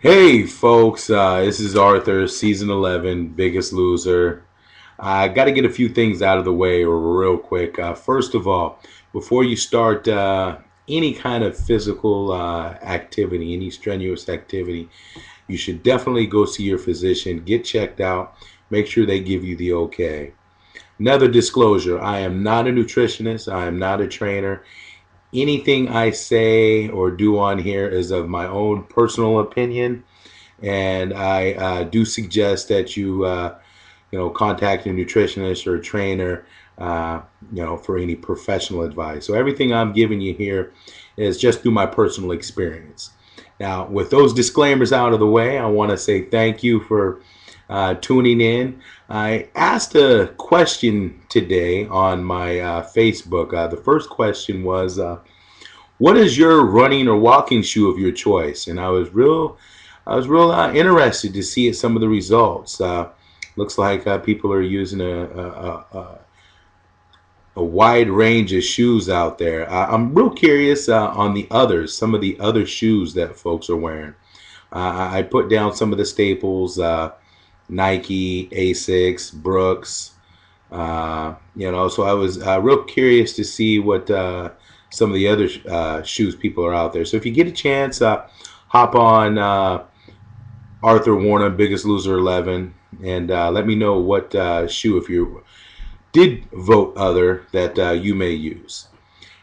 Hey folks, this is Arthur, season 11, Biggest Loser. I got to get a few things out of the way real quick. First of all, before you start any kind of physical activity, any strenuous activity, you should definitely go see your physician, get checked out, make sure they give you the okay. Another disclosure, I am not a nutritionist, I am not a trainer. Anything I say or do on here is of my own personal opinion, and I do suggest that you contact a nutritionist or a trainer, for any professional advice. So everything I'm giving you here is just through my personal experience. Now, with those disclaimers out of the way, I want to say thank you for tuning in. I asked a question today on my Facebook. The first question was, "What is your running or walking shoe of your choice?" And I was real interested to see some of the results. Looks like people are using a wide range of shoes out there. I'm real curious on the others, some of the other shoes that folks are wearing. I put down some of the staples: Nike, Asics, Brooks. So I was real curious to see what some of the other shoes people are out there. So if you get a chance, hop on Arthur Warner, Biggest Loser 11, and let me know what shoe, if you did vote other, that you may use.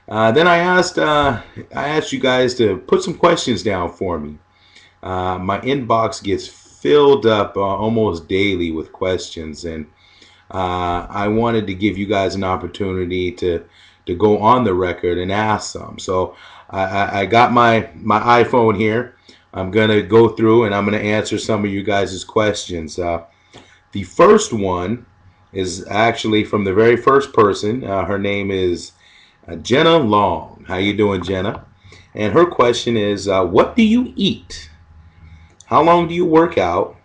Then I asked you guys to put some questions down for me. My inbox gets filled up almost daily with questions, and I wanted to give you guys an opportunity to go on the record and ask some. So I got my iPhone here. I'm gonna go through and I'm gonna answer some of you guys' questions. The first one is actually from the very first person. Her name is Jenna Long. How you doing, Jenna? And her question is, what do you eat? How long do you work out?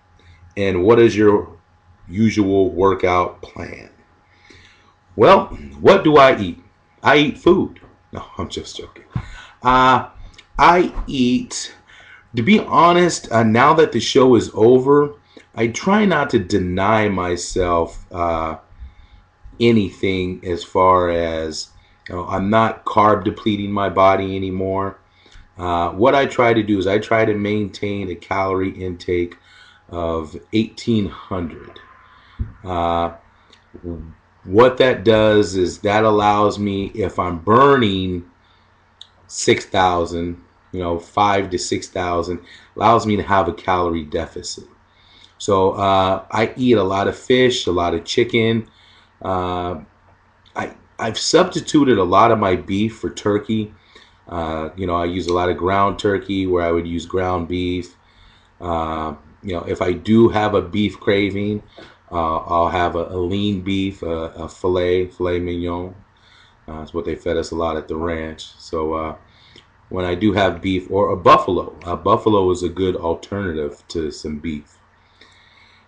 And what is your usual workout plan? Well, what do I eat? I eat food. No, I'm just joking. Uh, I eat, to be honest, now that the show is over, I try not to deny myself anything, as far as, I'm not carb depleting my body anymore. What I try to do is I try to maintain a calorie intake of 1,800. Uh, what that does is that allows me, if I'm burning 6,000, 5 to 6,000, allows me to have a calorie deficit. So I eat a lot of fish, a lot of chicken. Uh, I've substituted a lot of my beef for turkey. I use a lot of ground turkey where I would use ground beef. If I do have a beef craving, I'll have a lean beef, a filet mignon. That's what they fed us a lot at the ranch. So when I do have beef, or a buffalo is a good alternative to some beef.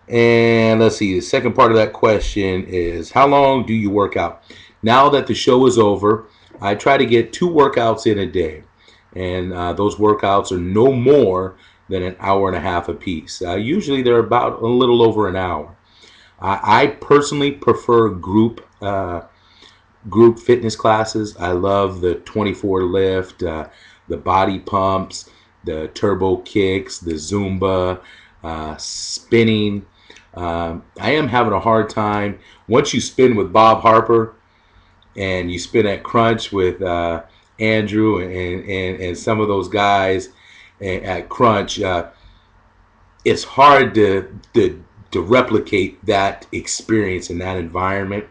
And let's see, the second part of that question is, how long do you work out? Now that the show is over, I try to get 2 workouts in a day. And those workouts are no more than an hour and a half apiece. Usually they're about a little over an hour. I personally prefer group fitness classes. I love the 24 lift, the body pumps, the turbo kicks, the Zumba, spinning. I am having a hard time. Once you spin with Bob Harper and you spin at Crunch with Andrew and some of those guys at Crunch, it's hard to replicate that experience in that environment.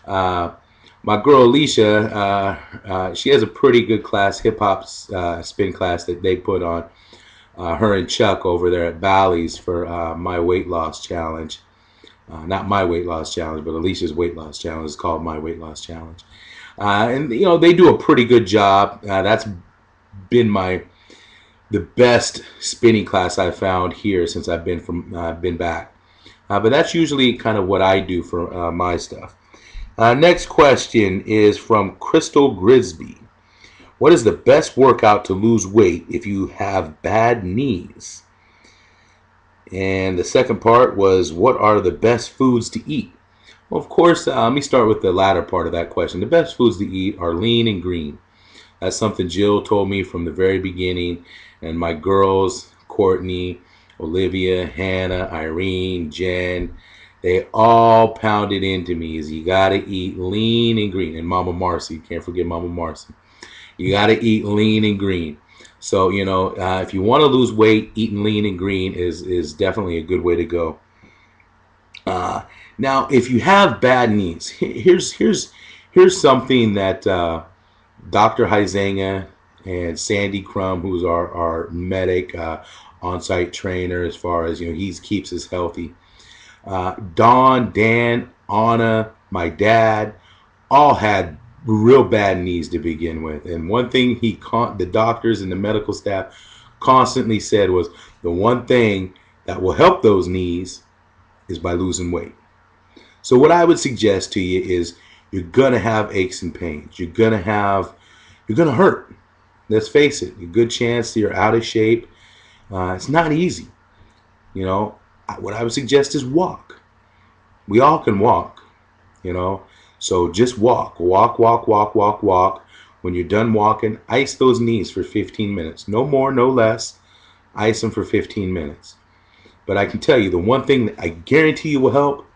My girl Alicia, she has a pretty good class, hip hop spin class that they put on. Her and Chuck over there at Bally's for my weight loss challenge. Not my weight loss challenge, but Alicia's weight loss challenge is called my weight loss challenge. And they do a pretty good job. That's been the best spinning class I've found here since I've been back. But that's usually kind of what I do for my stuff. Next question is from Crystal Grisby. What is the best workout to lose weight if you have bad knees? And the second part was, what are the best foods to eat? Well, of course, let me start with the latter part of that question. The best foods to eat are lean and green. That's something Jill told me from the very beginning. And my girls, Courtney, Olivia, Hannah, Irene, Jen, they all pounded into me is you got to eat lean and green. And Mama Marcy, can't forget Mama Marcy. You got to eat lean and green. So, if you want to lose weight, eating lean and green is definitely a good way to go. Uh, Now, if you have bad knees, here's something that Dr. Huizenga and Sandy Crum, who's our medic, on-site trainer, as far as he keeps us healthy. Don, Dan, Anna, my dad, all had real bad knees to begin with. And one thing the doctors and the medical staff constantly said was the one thing that will help those knees is by losing weight. So what I would suggest to you is you're gonna have aches and pains. You're gonna hurt. Let's face it. A good chance you're out of shape. It's not easy. What I would suggest is walk. We all can walk. So just walk. When you're done walking, ice those knees for 15 minutes. No more, no less. Ice them for 15 minutes. But I can tell you, the one thing that I guarantee you will help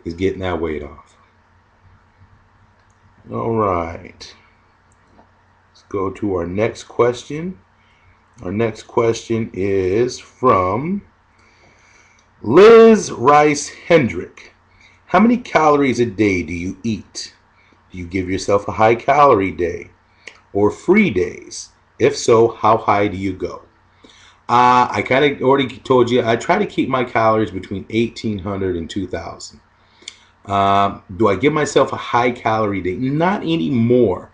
is getting that weight off. All right. Let's go to our next question. Our next question is from Liz Rice Hendrick. How many calories a day do you eat? Do you give yourself a high calorie day or free days? If so, how high do you go? I kind of already told you, I try to keep my calories between 1,800 and 2,000. Do I give myself a high calorie day? Not anymore.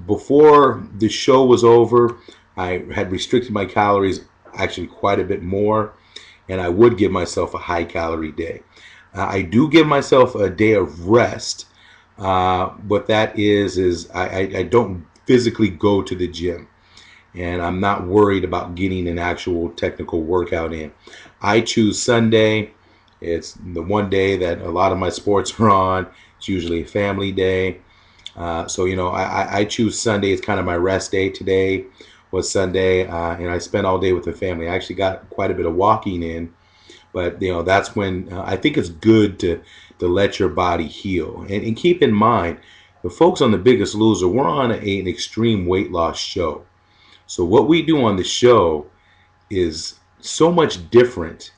Before the show was over, I had restricted my calories actually quite a bit more, and I would give myself a high calorie day. I do give myself a day of rest. What that is I don't physically go to the gym, and I'm not worried about getting an actual technical workout in. I choose Sunday. It's the one day that a lot of my sports are on. It's usually a family day. So, I choose Sunday. It's kind of my rest day. Today was Sunday, and I spent all day with the family. I actually got quite a bit of walking in, but, that's when I think it's good to let your body heal. And keep in mind, the folks on The Biggest Loser, we're on an extreme weight loss show. So what we do on the show is so much different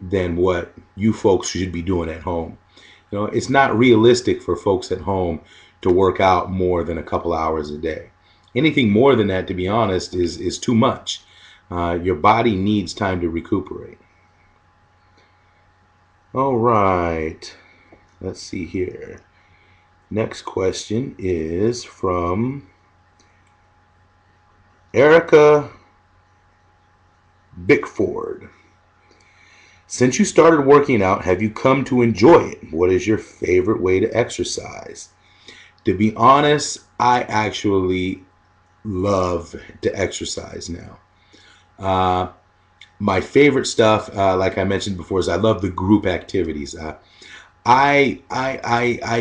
than what you folks should be doing at home. It's not realistic for folks at home to work out more than a couple hours a day. Anything more than that, to be honest, is too much. Your body needs time to recuperate. All right, let's see here. Next question is from Erica Bickford. Since you started working out, have you come to enjoy it? What is your favorite way to exercise? To be honest, I actually love to exercise now. My favorite stuff, like I mentioned before, is I love the group activities. I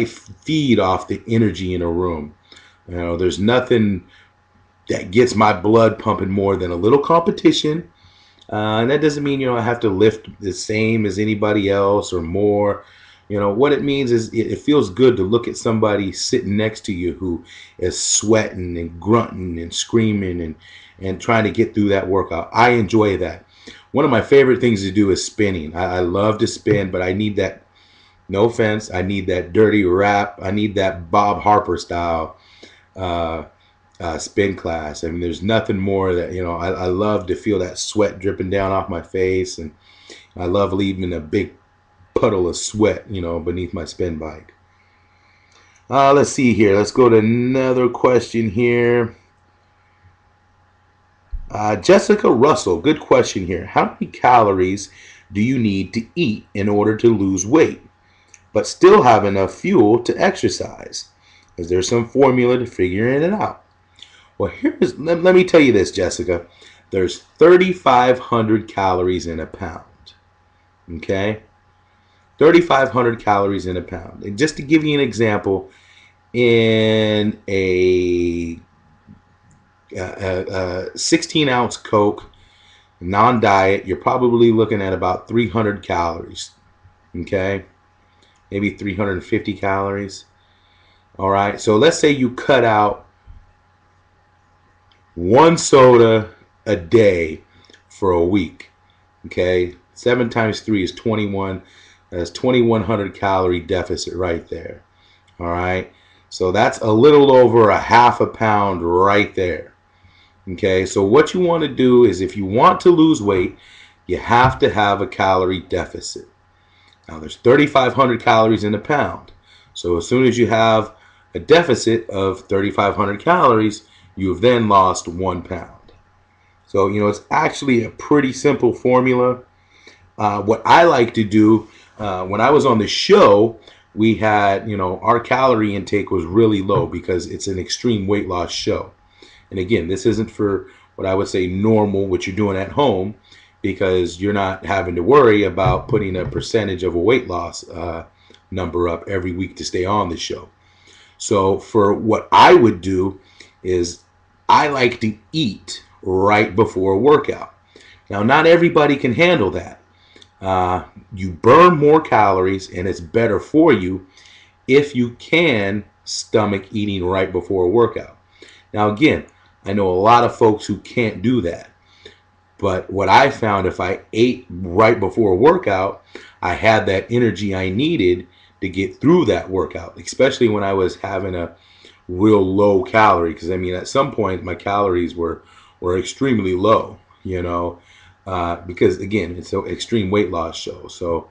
feed off the energy in a room. There's nothing that gets my blood pumping more than a little competition. And that doesn't mean, I have to lift the same as anybody else or more. What it means is it feels good to look at somebody sitting next to you who is sweating and grunting and screaming and trying to get through that workout. I enjoy that. One of my favorite things to do is spinning. I love to spin, but I need that, no offense, I need that dirty rap. I need that Bob Harper style spin class. I mean, there's nothing more that, I love to feel that sweat dripping down off my face, and I love leaving a big puddle of sweat, beneath my spin bike. Let's see here. Let's go to another question here. Jessica Russell, good question here. How many calories do you need to eat in order to lose weight, but still have enough fuel to exercise? Is there some formula to figuring it out? Well, let me tell you this, Jessica. there's 3,500 calories in a pound. Okay? 3,500 calories in a pound. And just to give you an example, in a 16-ounce Coke, non-diet, you're probably looking at about 300 calories. Okay? Maybe 350 calories. All right? So let's say you cut out one soda a day for a week. Okay? 7 times 3 is 21. That's 2,100 calorie deficit right there. All right? So that's a little over a half a pound right there. Okay, so what you want to do is, if you want to lose weight, you have to have a calorie deficit. Now there's 3,500 calories in a pound. So as soon as you have a deficit of 3,500 calories, you've then lost 1 pound. So, it's actually a pretty simple formula. What I like to do, when I was on the show, we had, our calorie intake was really low because it's an extreme weight loss show. And again, this isn't for what I would say normal, what you're doing at home, because you're not having to worry about putting a percentage of a weight loss number up every week to stay on the show. So for what I would do is, I like to eat right before a workout. Now, not everybody can handle that. You burn more calories, and it's better for you if you can stomach eating right before a workout. Now, again, I know a lot of folks who can't do that. But what I found, if I ate right before a workout, I had that energy I needed to get through that workout, especially when I was having a real low calorie. Because, at some point, my calories were extremely low, because, again, it's an extreme weight loss show. So,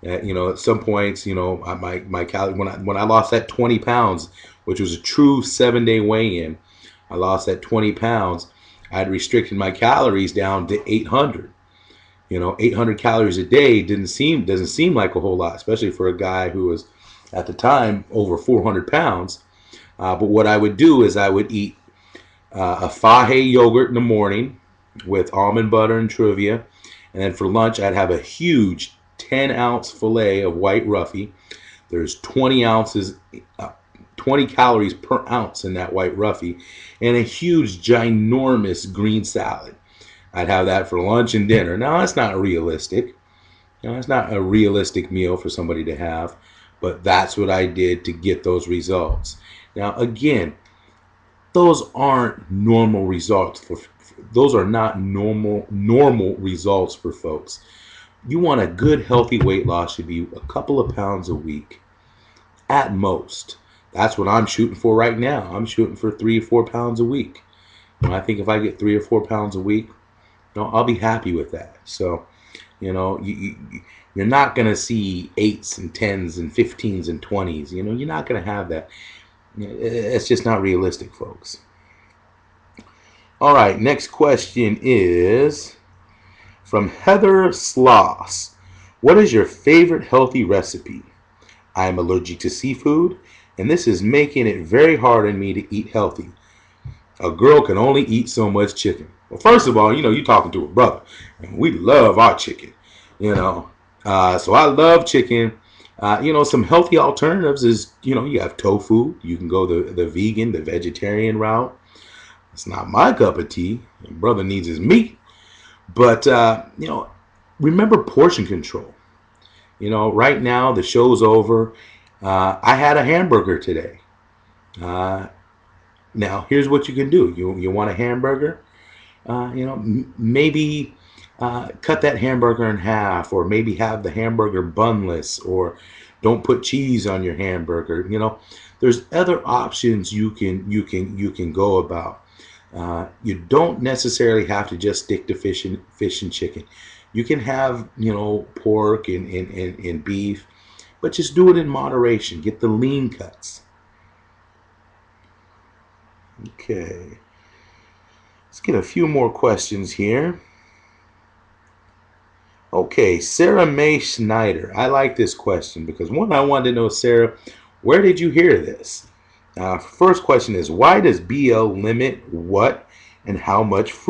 at some points, my calorie, when I lost that 20 pounds, which was a true 7-day weigh-in, I lost that 20 pounds. I had restricted my calories down to 800. 800 calories a day doesn't seem like a whole lot, especially for a guy who was at the time over 400 pounds. But what I would do is I would eat a Fage yogurt in the morning with almond butter and Truvia, and then for lunch I'd have a huge 10-ounce fillet of white roughy. There's 20 calories per ounce in that white roughy, and a huge, ginormous green salad. I'd have that for lunch and dinner. Now, that's not realistic. It's not a realistic meal for somebody to have, but that's what I did to get those results. Now, again, those aren't normal results. Those are not normal results for folks. You want a good, healthy weight loss should be a couple of pounds a week, at most. That's what I'm shooting for right now. I'm shooting for 3 or 4 pounds a week. I think if I get 3 or 4 pounds a week, I'll be happy with that. So, you're not going to see 8s and 10s and 15s and 20s. You're not going to have that. It's just not realistic, folks. All right, next question is from Heather Sloss. What is your favorite healthy recipe? I am allergic to seafood, and this is making it very hard on me to eat healthy. A girl can only eat so much chicken. Well, first of all, you're talking to a brother, and we love our chicken, so I love chicken. Some healthy alternatives is, you have tofu. You can go the vegan, the vegetarian route. It's not my cup of tea. My brother needs his meat. But, remember portion control. Right now, the show's over. I had a hamburger today. Now, here's what you can do. You want a hamburger? Maybe cut that hamburger in half, or maybe have the hamburger bunless, or don't put cheese on your hamburger. There's other options you can go about. You don't necessarily have to just stick to fish and chicken. You can have pork and beef, but just do it in moderation. Get the lean cuts. Okay. Let's get a few more questions here. Okay, Sarah Mae Schneider. I like this question because, one, I wanted to know, Sarah, where did you hear this? First question is, why does BL limit what and how much fruit?